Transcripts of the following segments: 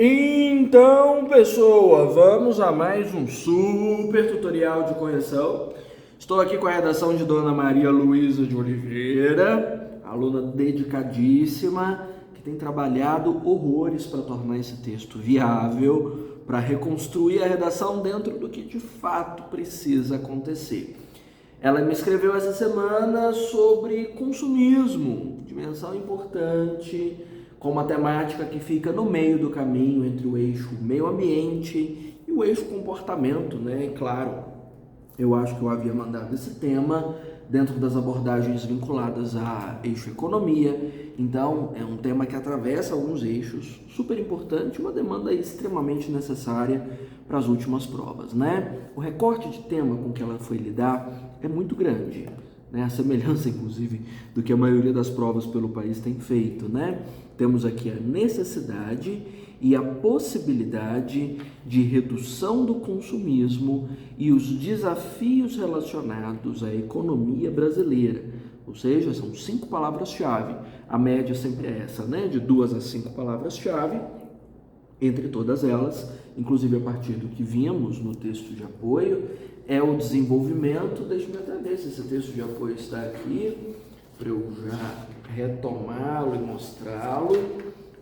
Então, pessoa, vamos a mais um super tutorial de correção. Estou aqui com a redação de Dona Maria Luísa de Oliveira, aluna dedicadíssima, que tem trabalhado horrores para tornar esse texto viável, para reconstruir a redação dentro do que de fato precisa acontecer. Ela me escreveu essa semana sobre consumismo, dimensão importante, com uma temática que fica no meio do caminho entre o eixo meio ambiente e o eixo comportamento, né? E claro, eu acho que eu havia mandado esse tema dentro das abordagens vinculadas a eixo economia, então é um tema que atravessa alguns eixos, super importante, uma demanda extremamente necessária para as últimas provas, né? O recorte de tema com que ela foi lidar é muito grande, né? A semelhança, inclusive, do que a maioria das provas pelo país tem feito, né? Temos aqui a necessidade e a possibilidade de redução do consumismo e os desafios relacionados à economia brasileira. Ou seja, são 5 palavras-chave. A média sempre é essa, né? De 2 a 5 palavras-chave. Entre todas elas, inclusive a partir do que vimos no texto de apoio, é o desenvolvimento. Deixa-me até ver se esse texto de apoio está aqui, para eu já retomá-lo e mostrá-lo.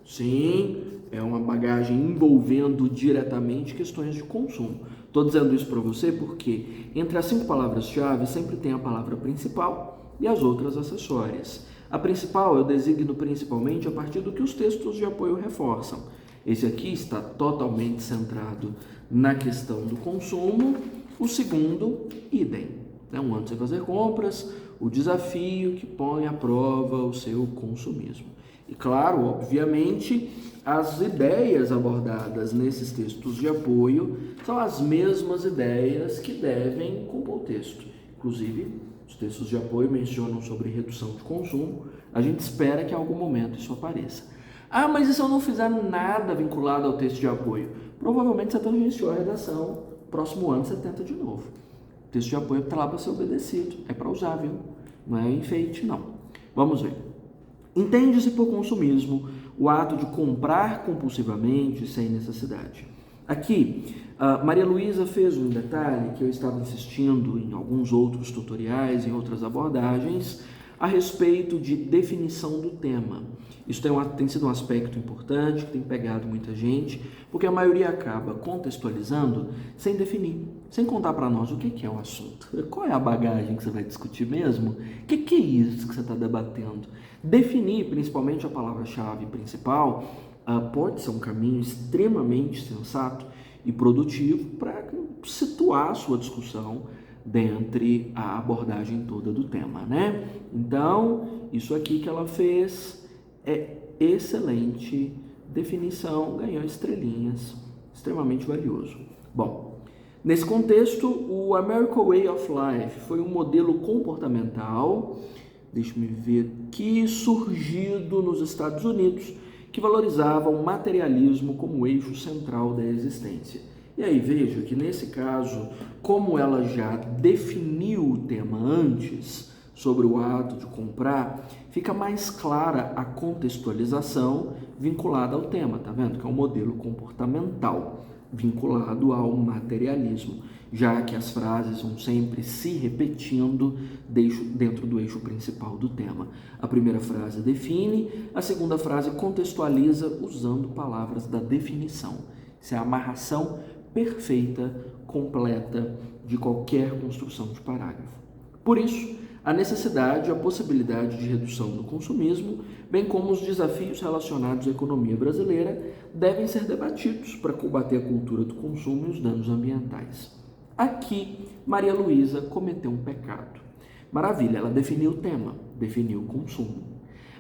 Sim, é uma bagagem envolvendo diretamente questões de consumo. Estou dizendo isso para você porque entre as 5 palavras-chave sempre tem a palavra principal e as outras acessórias. A principal eu designo principalmente a partir do que os textos de apoio reforçam. Esse aqui está totalmente centrado na questão do consumo. O segundo, idem. Um ano sem fazer compras, o desafio que põe à prova o seu consumismo. E claro, obviamente, as ideias abordadas nesses textos de apoio são as mesmas ideias que devem compor o texto. Inclusive, os textos de apoio mencionam sobre redução de consumo. A gente espera que em algum momento isso apareça. Ah, mas e se eu não fizer nada vinculado ao texto de apoio? Provavelmente você tangenciou a redação, próximo ano você tenta de novo. O texto de apoio está lá para ser obedecido, é para usar, viu? Não é enfeite, não. Vamos ver. Entende-se por consumismo o ato de comprar compulsivamente sem necessidade. Aqui, Maria Luísa fez um detalhe que eu estava insistindo em alguns outros tutoriais, em outras abordagens, a respeito de definição do tema. Isso tem sido um aspecto importante, que tem pegado muita gente, porque a maioria acaba contextualizando sem definir, sem contar para nós o que é o assunto. Qual é a bagagem que você vai discutir mesmo? O que é isso que você está debatendo? Definir, principalmente a palavra-chave principal, pode ser um caminho extremamente sensato e produtivo para situar a sua discussão dentre a abordagem toda do tema, né? Então, isso aqui que ela fez é excelente definição, ganhou estrelinhas, extremamente valioso. Bom, nesse contexto, o American Way of Life foi um modelo comportamental, deixa-me ver aqui, surgido nos Estados Unidos, que valorizava o materialismo como eixo central da existência. E aí veja que nesse caso, como ela já definiu o tema antes, sobre o ato de comprar, fica mais clara a contextualização vinculada ao tema, tá vendo? Que é um modelo comportamental vinculado ao materialismo, já que as frases vão sempre se repetindo dentro do eixo principal do tema. A primeira frase define, a segunda frase contextualiza usando palavras da definição. Isso é a amarração perfeita, completa de qualquer construção de parágrafo. Por isso, a necessidade e a possibilidade de redução do consumismo, bem como os desafios relacionados à economia brasileira, devem ser debatidos para combater a cultura do consumo e os danos ambientais. Aqui, Maria Luísa cometeu um pecado. Maravilha, ela definiu o tema, definiu o consumo,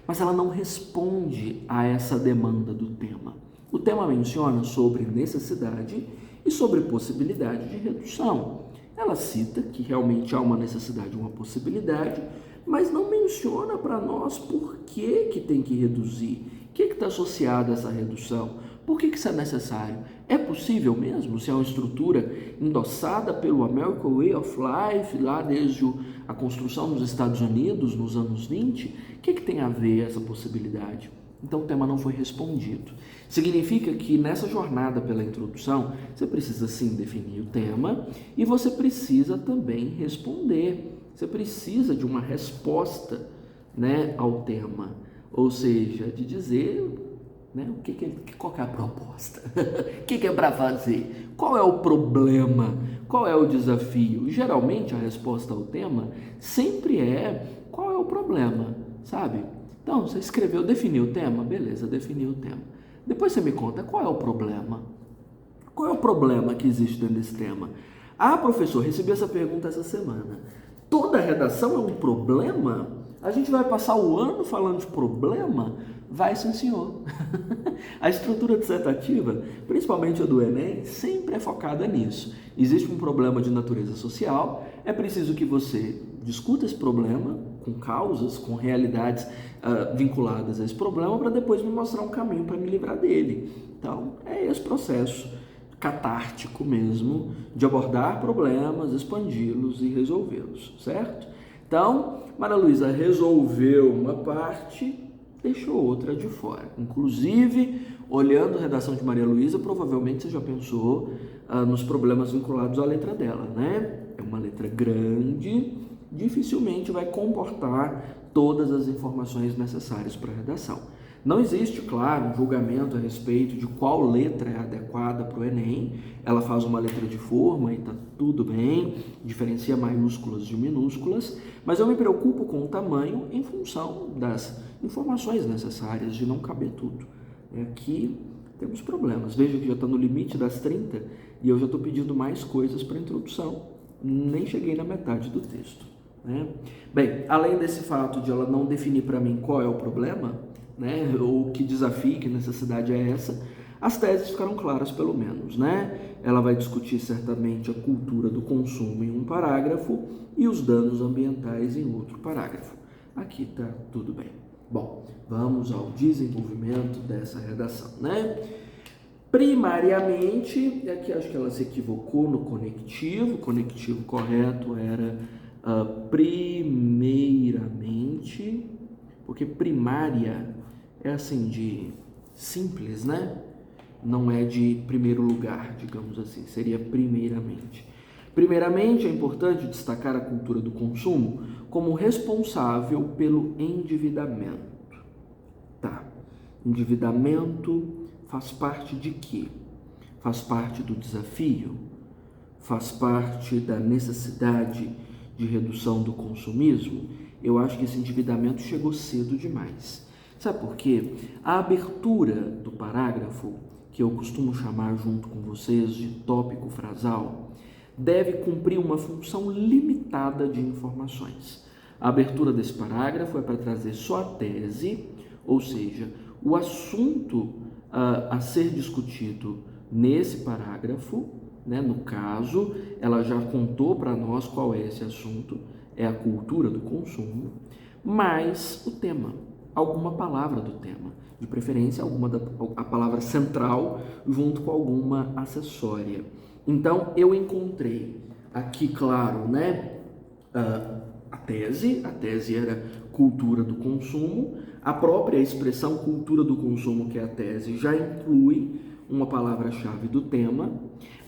mas ela não responde a essa demanda do tema. O tema menciona sobre necessidade e sobre possibilidade de redução. Ela cita que realmente há uma necessidade, uma possibilidade, mas não menciona para nós por que tem que reduzir, o que está associado a essa redução, por que isso é necessário. É possível mesmo, se é uma estrutura endossada pelo American Way of Life, lá desde a construção nos Estados Unidos, nos anos 20, o que tem a ver essa possibilidade? Então o tema não foi respondido. Significa que nessa jornada pela introdução, você precisa sim definir o tema e você precisa também responder. Você precisa de uma resposta, né, ao tema, ou seja, de dizer, né, qual que é a proposta, o que é para fazer, qual é o problema, qual é o desafio. Geralmente a resposta ao tema sempre é qual é o problema, sabe? Então, você escreveu, definiu o tema? Beleza, definiu o tema. Depois você me conta qual é o problema. Qual é o problema que existe dentro desse tema? Ah, professor, recebi essa pergunta essa semana. Toda redação é um problema? A gente vai passar o ano falando de problema? Vai, sim, senhor. A estrutura dissertativa, principalmente a do Enem, sempre é focada nisso. Existe um problema de natureza social, é preciso que você discuta esse problema com causas, com realidades vinculadas a esse problema, para depois me mostrar um caminho para me livrar dele. Então, é esse processo catártico mesmo, de abordar problemas, expandi-los e resolvê-los, certo? Então, Maria Luísa resolveu uma parte, deixou outra de fora. Inclusive, olhando a redação de Maria Luísa, provavelmente você já pensou nos problemas vinculados à letra dela, né? É uma letra grande, dificilmente vai comportar todas as informações necessárias para a redação. Não existe, claro, um julgamento a respeito de qual letra é adequada para o Enem. Ela faz uma letra de forma e está tudo bem, diferencia maiúsculas de minúsculas, mas eu me preocupo com o tamanho em função das informações necessárias, de não caber tudo. Aqui temos problemas. Veja que já está no limite das 30 e eu já estou pedindo mais coisas para a introdução. Nem cheguei na metade do texto, né? Bem, além desse fato de ela não definir para mim qual é o problema, né, ou que desafio, que necessidade é essa, as teses ficaram claras pelo menos, né? Ela vai discutir certamente a cultura do consumo em um parágrafo e os danos ambientais em outro parágrafo. Aqui está tudo bem. Bom, vamos ao desenvolvimento dessa redação, né? Primariamente, aqui acho que ela se equivocou no conectivo. O conectivo correto era primeiramente, porque primária é assim de simples, né? Não é de primeiro lugar, digamos assim, seria primeiramente. Primeiramente, é importante destacar a cultura do consumo como responsável pelo endividamento. Tá. Endividamento faz parte de quê? Faz parte do desafio? Faz parte da necessidade de redução do consumismo? Eu acho que esse endividamento chegou cedo demais. Sabe por quê? A abertura do parágrafo, que eu costumo chamar junto com vocês de tópico frasal, deve cumprir uma função limitada de informações. A abertura desse parágrafo é para trazer só a tese, ou seja, o assunto a ser discutido nesse parágrafo, né? No caso, ela já contou para nós qual é esse assunto, é a cultura do consumo, mais o tema, alguma palavra do tema, de preferência a palavra central junto com alguma acessória. Então, eu encontrei aqui, claro, né, a tese era cultura do consumo, a própria expressão cultura do consumo, que é a tese, já inclui uma palavra-chave do tema,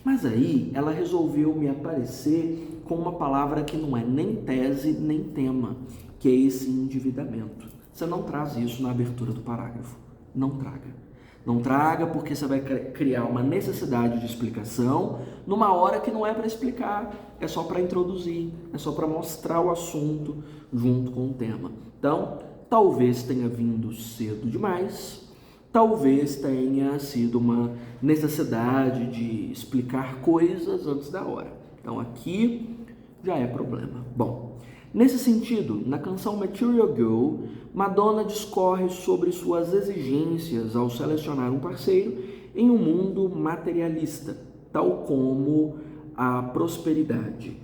mas aí ela resolveu me aparecer com uma palavra que não é nem tese nem tema, que é esse endividamento. Você não traz isso na abertura do parágrafo, não traga. Não traga porque você vai criar uma necessidade de explicação numa hora que não é para explicar, é só para introduzir, é só para mostrar o assunto junto com o tema. Então, talvez tenha vindo cedo demais, talvez tenha sido uma necessidade de explicar coisas antes da hora. Então, aqui já é problema. Bom, nesse sentido, na canção Material Girl, Madonna discorre sobre suas exigências ao selecionar um parceiro em um mundo materialista, tal como a prosperidade.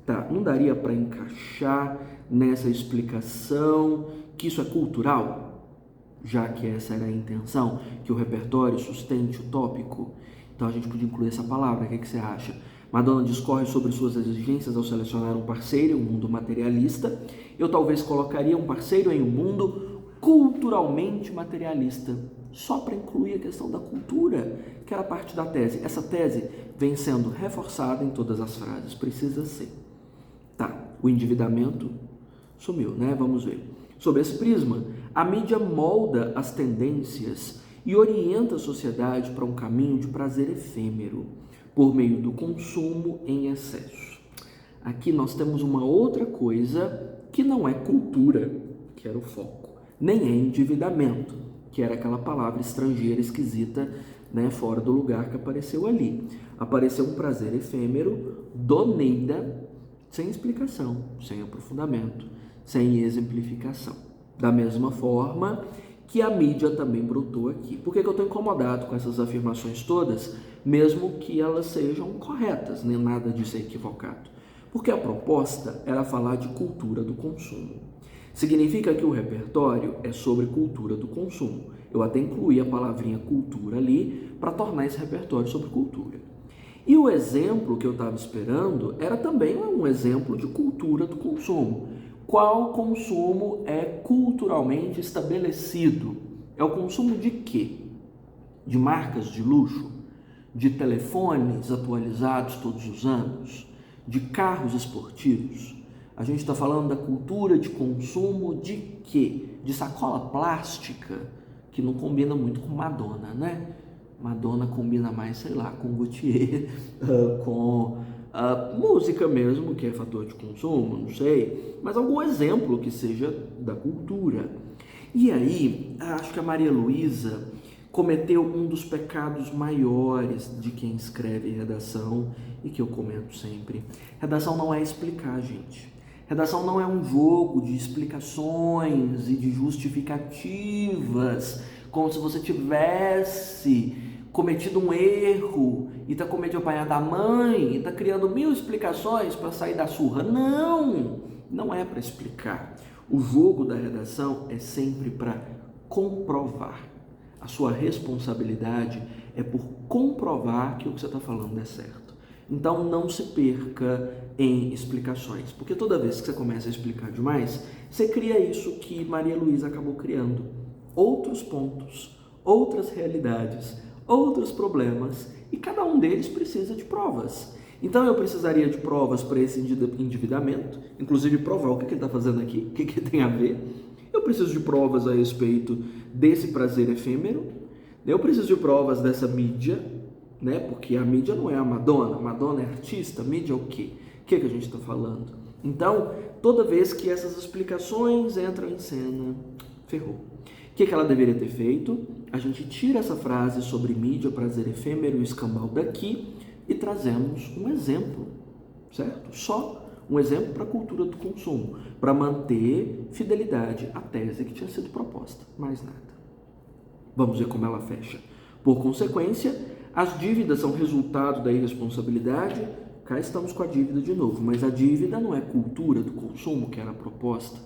Tá, não daria para encaixar nessa explicação que isso é cultural, já que essa era a intenção, que o repertório sustente o tópico? Então a gente podia incluir essa palavra, o que você acha? Madonna discorre sobre suas exigências ao selecionar um parceiro em um mundo materialista. Eu talvez colocaria um parceiro em um mundo culturalmente materialista, só para incluir a questão da cultura, que era parte da tese. Essa tese vem sendo reforçada em todas as frases, precisa ser. Tá, o endividamento sumiu, né? Vamos ver. Sob esse prisma, a mídia molda as tendências e orienta a sociedade para um caminho de prazer efêmero, por meio do consumo em excesso. Aqui nós temos uma outra coisa que não é cultura, que era o foco, nem é endividamento, que era aquela palavra estrangeira esquisita, né, fora do lugar que apareceu ali. Apareceu um prazer efêmero do Neida, sem explicação, sem aprofundamento, sem exemplificação. Da mesma forma que a mídia também brotou aqui. Por que eu estou incomodado com essas afirmações todas, mesmo que elas sejam corretas, nem nada disso é equivocado? Porque a proposta era falar de cultura do consumo. Significa que o repertório é sobre cultura do consumo. Eu até incluí a palavrinha cultura ali para tornar esse repertório sobre cultura. E o exemplo que eu estava esperando era também um exemplo de cultura do consumo. Qual consumo é culturalmente estabelecido? É o consumo de quê? De marcas de luxo? De telefones atualizados todos os anos? De carros esportivos? A gente está falando da cultura de consumo de quê? De sacola plástica, que não combina muito com Madonna, né? Madonna combina mais, sei lá, com Gautier, com música mesmo, que é fator de consumo, não sei, mas algum exemplo que seja da cultura. E aí, acho que a Maria Luísa cometeu um dos pecados maiores de quem escreve redação e que eu comento sempre. Redação não é explicar, gente. Redação não é um jogo de explicações e de justificativas, como se você tivesse cometido um erro e está com medo de apanhar da mãe e está criando 1000 explicações para sair da surra. Não, não é para explicar. O jogo da redação é sempre para comprovar. A sua responsabilidade é por comprovar que o que você está falando é certo. Então não se perca em explicações, porque toda vez que você começa a explicar demais, você cria isso que Maria Luísa acabou criando. Outros pontos, outras realidades, outros problemas, e cada um deles precisa de provas. Então eu precisaria de provas para esse endividamento, inclusive provar o que ele está fazendo aqui, o que tem a ver. Eu preciso de provas a respeito desse prazer efêmero, eu preciso de provas dessa mídia, né? Porque a mídia não é a Madonna é artista, a mídia é o quê? O que a gente está falando? Então, toda vez que essas explicações entram em cena, ferrou. O que ela deveria ter feito? A gente tira essa frase sobre mídia, prazer efêmero e escambau daqui e trazemos um exemplo, certo? Só um exemplo para a cultura do consumo, para manter fidelidade à tese que tinha sido proposta, mais nada. Vamos ver como ela fecha. Por consequência, as dívidas são resultado da irresponsabilidade. Cá estamos com a dívida de novo, mas a dívida não é cultura do consumo, que era a proposta.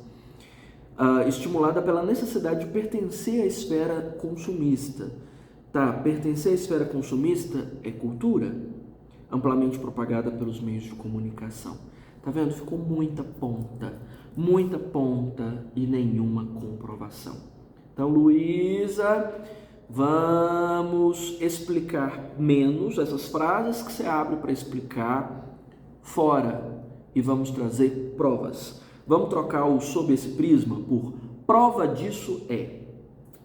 Estimulada pela necessidade de pertencer à esfera consumista. Tá, pertencer à esfera consumista é cultura, amplamente propagada pelos meios de comunicação. Tá vendo? Ficou muita ponta e nenhuma comprovação. Então, Luísa, vamos explicar menos essas frases que você abre para explicar fora e vamos trazer provas. Vamos trocar o sob esse prisma por prova disso é.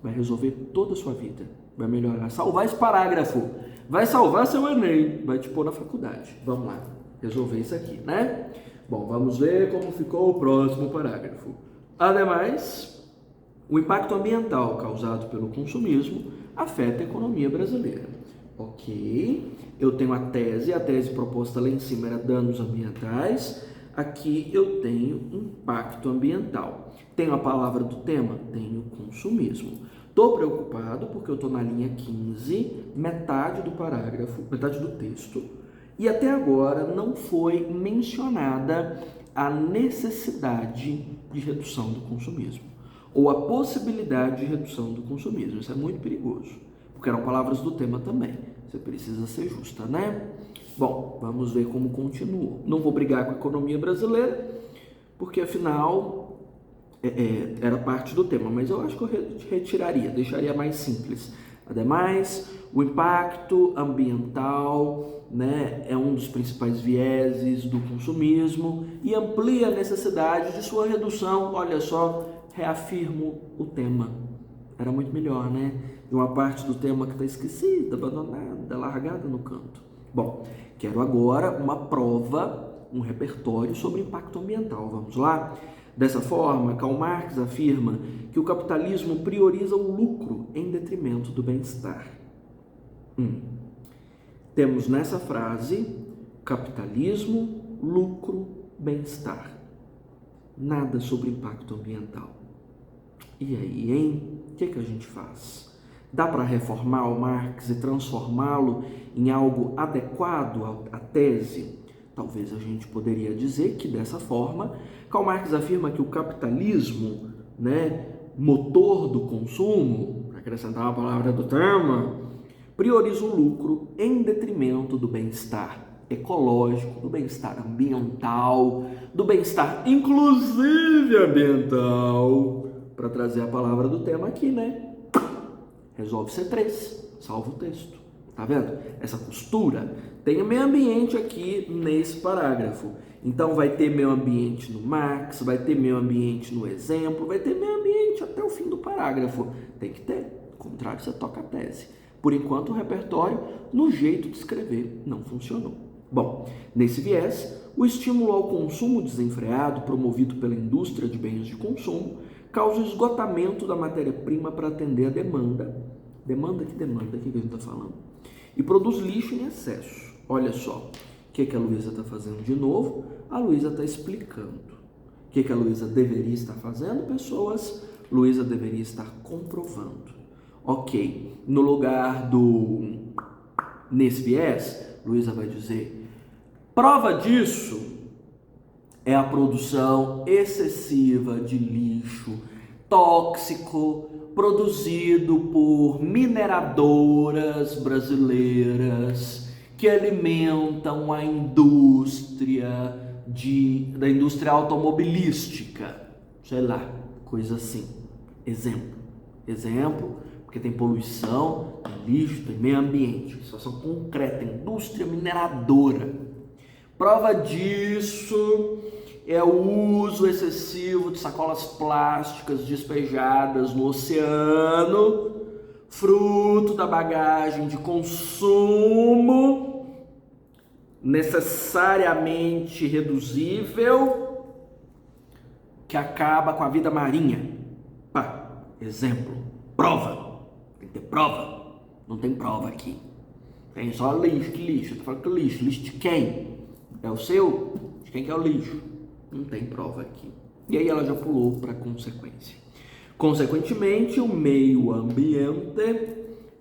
Vai resolver toda a sua vida. Vai melhorar. Salvar esse parágrafo. Vai salvar seu Enem. Vai te pôr na faculdade. Vamos lá. Resolver isso aqui, né? Bom, vamos ver como ficou o próximo parágrafo. Ademais, o impacto ambiental causado pelo consumismo afeta a economia brasileira. Ok. Eu tenho a tese proposta lá em cima era danos ambientais. Aqui eu tenho impacto ambiental. Tenho a palavra do tema? Tenho consumismo. Estou preocupado porque eu estou na linha 15, metade do parágrafo, metade do texto, e até agora não foi mencionada a necessidade de redução do consumismo, ou a possibilidade de redução do consumismo. Isso é muito perigoso, porque eram palavras do tema também. Você precisa ser justa, né? Bom, vamos ver como continuou. Não vou brigar com a economia brasileira, porque afinal era parte do tema, mas eu acho que eu retiraria, deixaria mais simples. Ademais, o impacto ambiental, né, é um dos principais vieses do consumismo e amplia a necessidade de sua redução. Olha só, reafirmo o tema. Era muito melhor, né? De uma parte do tema que está esquecida, abandonada, largada no canto. Bom, quero agora uma prova, um repertório sobre impacto ambiental. Vamos lá? Dessa forma, Karl Marx afirma que o capitalismo prioriza o lucro em detrimento do bem-estar. Temos nessa frase capitalismo, lucro, bem-estar. Nada sobre impacto ambiental. E aí, hein? O que a gente faz? Dá para reformar o Marx e transformá-lo em algo adequado à tese? Talvez a gente poderia dizer que dessa forma, Karl Marx afirma que o capitalismo, né, motor do consumo, para acrescentar uma palavra do tema, prioriza o lucro em detrimento do bem-estar ecológico, do bem-estar ambiental, do bem-estar inclusive ambiental. Para trazer a palavra do tema aqui, né? Resolve ser 3, salva o texto. Tá vendo? Essa costura tem o meio ambiente aqui nesse parágrafo. Então vai ter meio ambiente no Marx, vai ter meio ambiente no exemplo, vai ter meio ambiente até o fim do parágrafo. Tem que ter, ao contrário você toca a tese. Por enquanto o repertório, no jeito de escrever, não funcionou. Bom, nesse viés, o estímulo ao consumo desenfreado promovido pela indústria de bens de consumo causa o esgotamento da matéria-prima para atender a demanda. Demanda? O que a gente está falando? E produz lixo em excesso. Olha só, o que a Luísa está fazendo de novo? A Luísa está explicando. O que a Luísa deveria estar fazendo, pessoas? Luísa deveria estar comprovando. Ok, no lugar do nesse viés, Luísa vai dizer, prova disso é a produção excessiva de lixo tóxico produzido por mineradoras brasileiras que alimentam a indústria da indústria automobilística, sei lá, coisa assim. Exemplo, porque tem poluição, tem lixo, tem meio ambiente, situação concreta, indústria mineradora. Prova disso é o uso excessivo de sacolas plásticas despejadas no oceano, fruto da bagagem de consumo necessariamente reduzível que acaba com a vida marinha. Exemplo, prova. Tem que ter prova. Não tem prova aqui. Tem só lixo. Que lixo? Eu tô falando que lixo. Lixo de quem? É o seu? De quem que é o lixo? Não tem prova aqui. E aí ela já pulou para a consequência. Consequentemente, o meio ambiente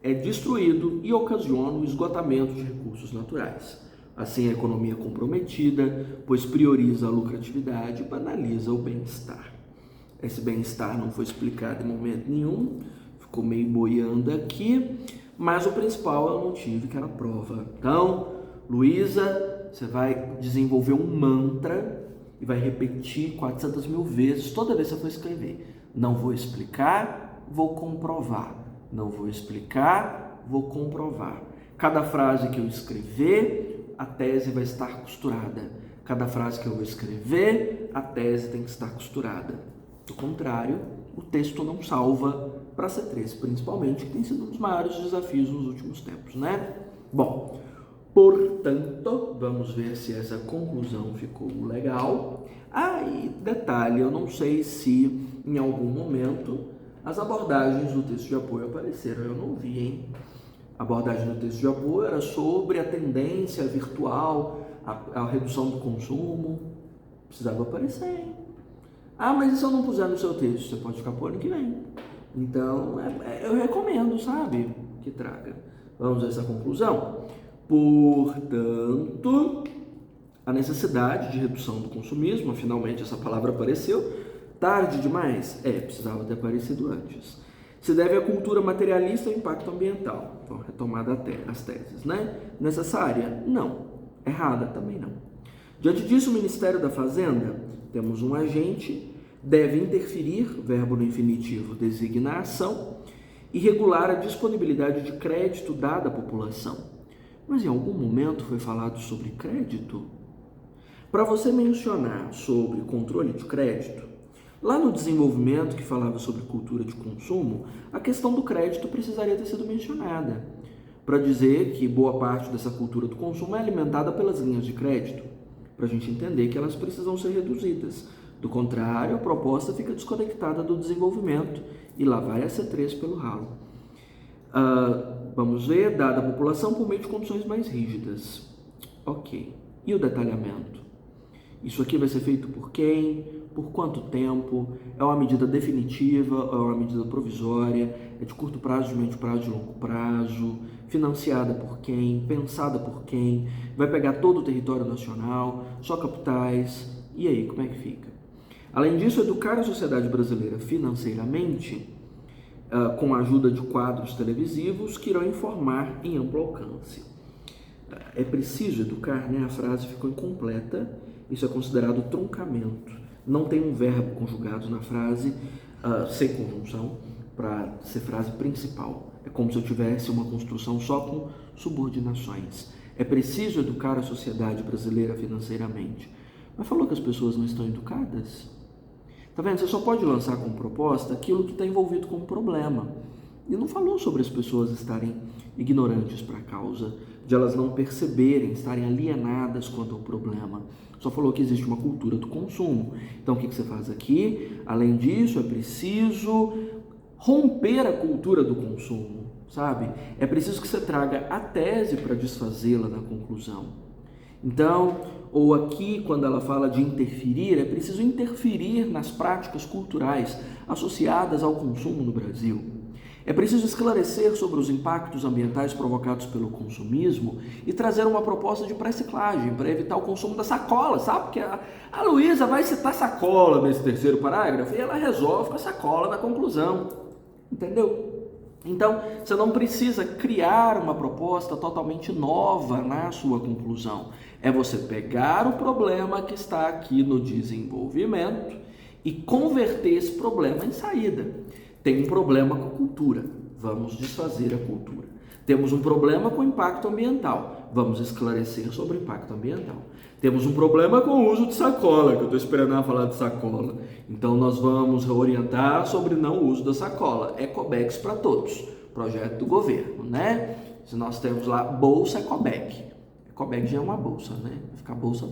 é destruído e ocasiona o esgotamento de recursos naturais. Assim, a economia é comprometida, pois prioriza a lucratividade e banaliza o bem-estar. Esse bem-estar não foi explicado em momento nenhum, ficou meio boiando aqui, mas o principal eu não tive, que era a prova. Então, Luísa, você vai desenvolver um mantra e vai repetir 400 mil vezes toda vez que você for escrever. Não vou explicar, vou comprovar. Não vou explicar, vou comprovar. Cada frase que eu escrever, a tese vai estar costurada. Cada frase que eu vou escrever, a tese tem que estar costurada. Do contrário, o texto não salva para C3, principalmente, que tem sido um dos maiores desafios nos últimos tempos, né? Bom, portanto, vamos ver se essa conclusão ficou legal. E detalhe, eu não sei se em algum momento as abordagens do texto de apoio apareceram, eu não vi, hein? A abordagem do texto de apoio era sobre a tendência virtual, a redução do consumo. Precisava aparecer, hein? Mas e se eu não puser no seu texto? Você pode ficar por ano que vem. Então, eu recomendo, sabe? Que traga. Vamos a essa conclusão? Portanto, a necessidade de redução do consumismo, finalmente essa palavra apareceu. Tarde demais? Precisava ter aparecido antes. Se deve à cultura materialista e impacto ambiental. Então, retomada as teses, né? Necessária? Não. Errada? Também não. Diante disso, o Ministério da Fazenda, temos um agente deve interferir, verbo no infinitivo designa a ação, e regular a disponibilidade de crédito dada à população. Mas em algum momento foi falado sobre crédito? Para você mencionar sobre controle de crédito, lá no desenvolvimento que falava sobre cultura de consumo, a questão do crédito precisaria ter sido mencionada, para dizer que boa parte dessa cultura do consumo é alimentada pelas linhas de crédito, para a gente entender que elas precisam ser reduzidas. Do contrário, a proposta fica desconectada do desenvolvimento e lá vai a C3 pelo ralo. Vamos ver, dada a população por meio de condições mais rígidas. Ok. E o detalhamento? Isso aqui vai ser feito por quem? Por quanto tempo? É uma medida definitiva? É uma medida provisória? É de curto prazo, de médio prazo, de longo prazo? Financiada por quem? Pensada por quem? Vai pegar todo o território nacional? Só capitais? E aí, como é que fica? Além disso, educar a sociedade brasileira financeiramente, com a ajuda de quadros televisivos que irão informar em amplo alcance. É preciso educar, né? A frase ficou incompleta, isso é considerado truncamento. Não tem um verbo conjugado na frase, sem conjunção, para ser frase principal. É como se eu tivesse uma construção só com subordinações. É preciso educar a sociedade brasileira financeiramente. Mas falou que as pessoas não estão educadas? Tá vendo? Você só pode lançar como proposta aquilo que está envolvido com o problema. E não falou sobre as pessoas estarem ignorantes para a causa, de elas não perceberem, estarem alienadas quanto ao problema. Só falou que existe uma cultura do consumo. Então, o que você faz aqui? Além disso, é preciso romper a cultura do consumo, sabe? É preciso que você traga a tese para desfazê-la na conclusão. Então, ou aqui, quando ela fala de interferir, é preciso interferir nas práticas culturais associadas ao consumo no Brasil. É preciso esclarecer sobre os impactos ambientais provocados pelo consumismo e trazer uma proposta de pré-reciclagem para evitar o consumo da sacola, sabe? Porque a Luísa vai citar sacola nesse terceiro parágrafo e ela resolve com a sacola na conclusão, entendeu? Então, você não precisa criar uma proposta totalmente nova na sua conclusão. É você pegar o problema que está aqui no desenvolvimento e converter esse problema em saída. Tem um problema com a cultura, vamos desfazer a cultura. Temos um problema com o impacto ambiental, vamos esclarecer sobre o impacto ambiental. Temos um problema com o uso de sacola, que eu estou esperando ela falar de sacola. Então nós vamos orientar sobre não uso da sacola. Ecobags para todos, projeto do governo, né? Se nós temos lá bolsa Ecobag. Ecobag já é uma bolsa, né? Vai ficar bolsa.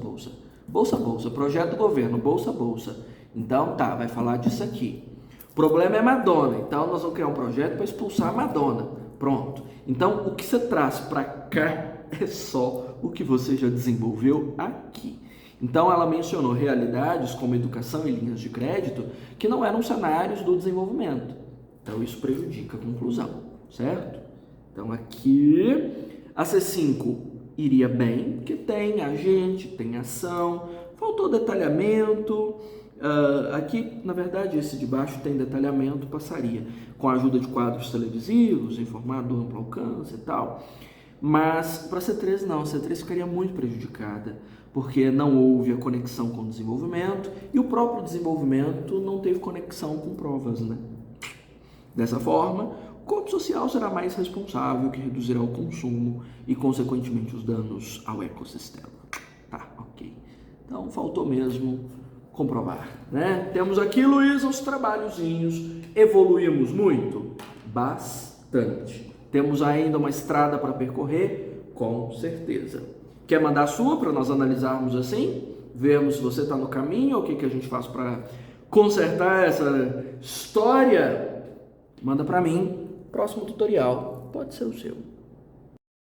Bolsa, projeto do governo, bolsa. Então tá, vai falar disso aqui. O problema é Madonna, então nós vamos criar um projeto para expulsar a Madonna. Pronto. Então o que você traz para cá é só o que você já desenvolveu aqui. Então ela mencionou realidades como educação e linhas de crédito que não eram cenários do desenvolvimento. Então isso prejudica a conclusão, certo? Então aqui a C5 iria bem, porque tem agente, tem ação, faltou detalhamento. Aqui, na verdade, esse de baixo tem detalhamento, passaria com a ajuda de quadros televisivos, informar do amplo alcance e tal. Mas para a C3 não, a C3 ficaria muito prejudicada, porque não houve a conexão com o desenvolvimento e o próprio desenvolvimento não teve conexão com provas, né? Dessa forma, o corpo social será mais responsável, que reduzirá o consumo e, consequentemente, os danos ao ecossistema. Tá, ok. Então, faltou mesmo comprovar, né? Temos aqui, Luísa, os trabalhozinhos. Evoluímos muito? Bastante. Temos ainda uma estrada para percorrer? Com certeza. Quer mandar a sua para nós analisarmos assim? Vermos se você está no caminho ou o que a gente faz para consertar essa história? Manda para mim. Próximo tutorial pode ser o seu.